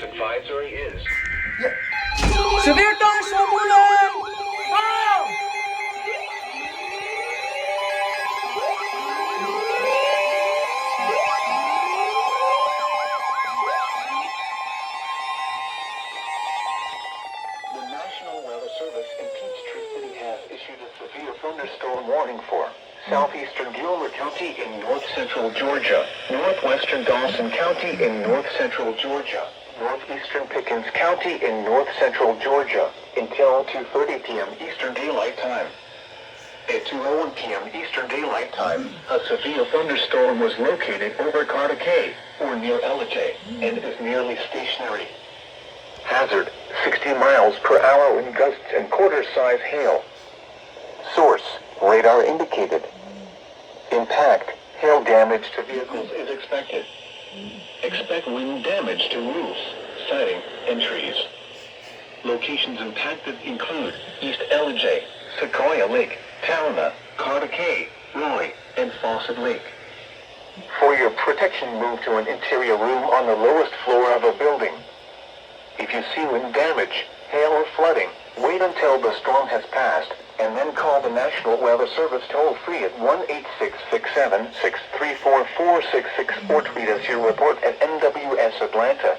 advisory is... Severe thunderstorm warning! Oh! The National Weather Service in Peachtree City has issued a severe thunderstorm warning for southeastern Gilmer County in north-central Georgia, northwestern Dawson County in north-central Georgia, northeastern Pickens County in north-central Georgia, until 2:30 p.m. Eastern Daylight Time. At 2:01 p.m. Eastern Daylight Time, a severe thunderstorm was located over Carter Cay, or near Ellijay, and is nearly stationary. Hazard, 60 miles per hour wind gusts and quarter-size hail. Source, radar indicated. Impact, hail damage to vehicles is expected. Expect wind damage to roofs, siding, and trees. Locations impacted include East Ellijay, Sequoia Lake, Talna, Carter Cay, Roy, and Fawcett Lake. For your protection, move to an interior room on the lowest floor of a building. If you see wind damage, hail or flooding, wait until the storm has passed, and then call the National Weather Service toll-free at 1-866-7-634-4664 or tweet us your report at NWS Atlanta.